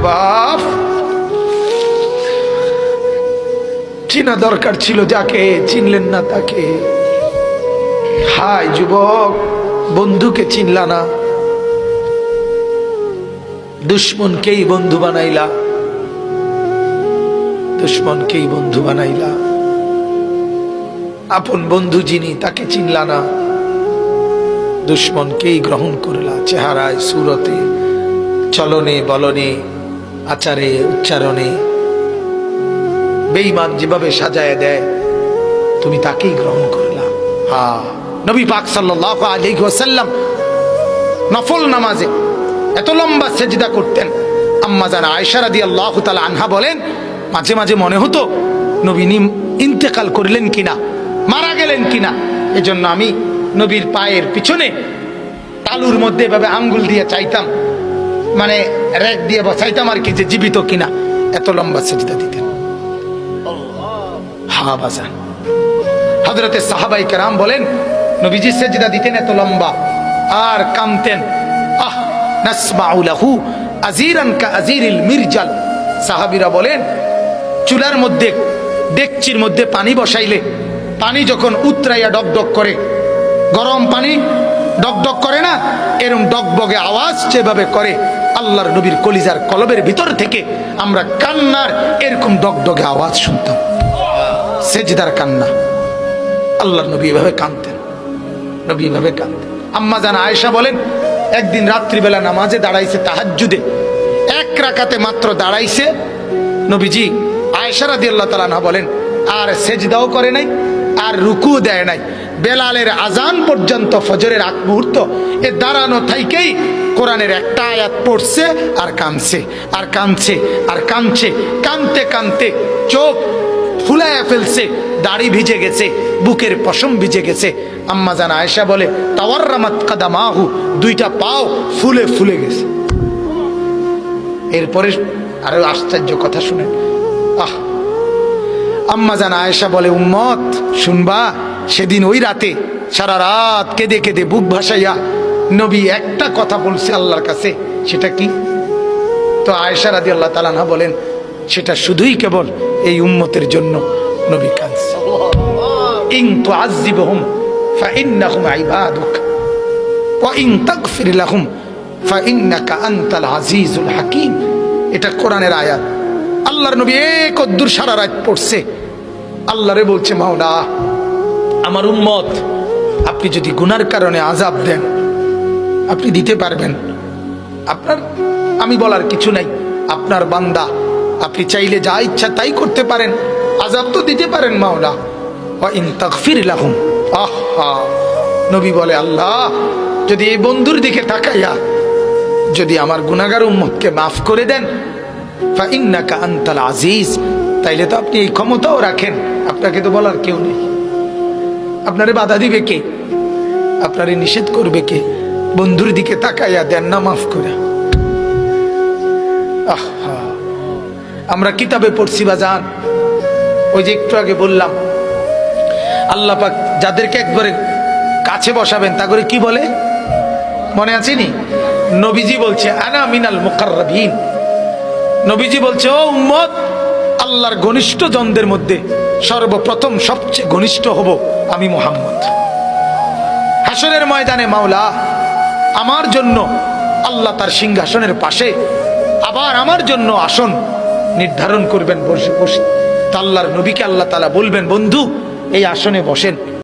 বাপ, চিনা দরকার ছিল যাকে, চিনলেন না তাকে। হায় যুবক, বন্ধুকে চিনলা না, দুশ্মনকেই বন্ধু বানাইলা, দুশ্মনকেই বন্ধু বানাইলা। আপন বন্ধু যিনি তাকে চিনলা না, দুশ্মনকেই গ্রহণ করলা। চেহারায়, সুরতে, চলনে বলনে, আচারে উচ্চারণে বেঈমান যেভাবে সাজায় দেয়, তুমি তাকেই গ্রহণ করলা। নবী পাক সাল্লাল্লাহু আলাইহি ওয়াসাল্লাম নফল নামাজে এত লম্বা সেজদা করতেন। আম্মা জান আয়েশা রাদিয়াল্লাহু তাআলা আনহা বলেন, মাঝে মাঝে মনে হতো নবী ইন্তেকাল করলেন কিনা, মারা গেলেন কিনা। এজন্য আমি নবীর পায়ের পিছনে তালুর মধ্যে এভাবে আঙ্গুল দিয়ে চাইতাম, মানে রেক দিয়ে বসাইতাম আর কি, যে জীবিত কিনা। এত লম্বা সেজদা দিতেন। বাজান, হযরতে সাহাবায়ে কেরাম বলেন, নবীজি সেজদা দিতেন এত লম্বা আর কামতেন। নাসমাউ লাহু আজিরান কা আজিরিল মিরজাল। সাহাবীরা বলেন, চুলার মধ্যে, ডেকচির মধ্যে পানি বসাইলে পানি যখন উতরাইয়া ডকডক করে, গরম পানি ডকডক করে না, এরকম ডগবগে আওয়াজ যেভাবে করে, আল্লাহর নবীর কলিজার কলবের ভিতর থেকে আমরা কান্নার এরকম ডগডগে আওয়াজ শুনতাম। সেজদার কান্না। আল্লাহর নবী এভাবে কাঁদতেন, নবী এভাবে কাঁদতেন। আম্মা জান আয়েশা বলেন, একদিন রাত্রিবেলা নামাজে দাঁড়াইছে, তাহাজ্জুদে এক রাকাতে মাত্র দাঁড়াইছে নবীজি। আয়েশা রাদিয়াল্লাহু তাআলা আনহা বলেন, আর সেজদাও করে নাই, আর রুকুও দেয় নাই। বেলালের আজান পর্যন্ত, ফজরের আগ মুহূর্ত, এ দাঁড়ানো থাইকেই কোরআনের একটা আয়াত পড়ছে আর কাঁদছে, আর কাঁদছে, আর কাঁদছে। কাঁদতে কাঁদতে চোখ ফুলায়া ফেলছে, দাড়ি ভিজে গেছে, বুকের পশম ভিজে গেছে। আম্মা জান আয়েশা বলে, তাওয়াররামাত কাদামাহু, দুইটা পাও ফুলে ফুলে গেছে। এরপরে আরো আশ্চর্য কথা শুনেন। আম্মা জান আয়েশা বলে, উম্মত শুনবা, সেদিন ওই রাতে সারা রাত কেঁদে কেঁদে বুক ভাসাইয়া নবী একটা কথা বলছে আল্লাহর কাছে। সেটা কি? তো আয়েশা রাদিয়াল্লাহু তাআলা আনহা বলেন, সেটা শুধুই কেবল এই উম্মতের জন্য নবী কাঁদছে। ইন তুআযযিবহুম ফাইন্নাহুম ইবাদুক ওয়া ইন তাগফির লাহুম ফাইন্নাকা আনতাল আজিজুল হাকীম। এটা কোরআনের আয়াত। আল্লাহর নবী কদ্দুর সারা রাত পড়ছে, আল্লাহরে বলছে, মাওলা আমার উম্মত, আপনি যদি গুনার কারণে আযাব দেন, আপনি দিতে পারবেন। আপনার, আমি বলার কিছু নাই, আপনার বান্দা, আপনি চাইলে যা ইচ্ছা তাই করতে পারেন, আযাব তো দিতে পারেন মাওলা। ওয়া ইন তাগফির লাহুম, নবী বলে, আল্লাহ যদি এই বন্ধুর দিকে তাকাইয়া যদি আমার গুনাহগার উম্মতকে মাফ করে দেন, ফাইন্নাকা আনতাল আজিজ, তাইলে তো আপনি এই ক্ষমতাও রাখেন, আপনাকে তো বলার কেউ নেই। আপনারে বাধা দিবে কে? আপনারে নিষেধ করবে কে? বন্ধুর দিকে তাকাইয়া দেন না মাফ করে। আমরা কিতাবে পড়ছি বাজান, ওই যে একটু আগে বললাম, আল্লাহ পাক যাদেরকে একবারে কাছে বসাবেন তা করে কি বলে, মনে আছে নি? নবীজি বলছে, আনা মিনাল মুকাররাবিন। নবীজি বলছে, ও উম্মত, আল্লাহর ঘনিষ্ঠ জনদের মধ্যে সর্বপ্রথম সবচেয়ে ঘনিষ্ঠ হব আমি মুহাম্মদ। হাসরের ময়দানে মাওলা আমার জন্য, আল্লাহ তার সিংহাসনের পাশে আবার আমার জন্য আসন নির্ধারণ করবেন বসে বসে। তা আল্লাহর নবীকে আল্লাহ তাআলা বলবেন, বন্ধু এই আসনে বসেন।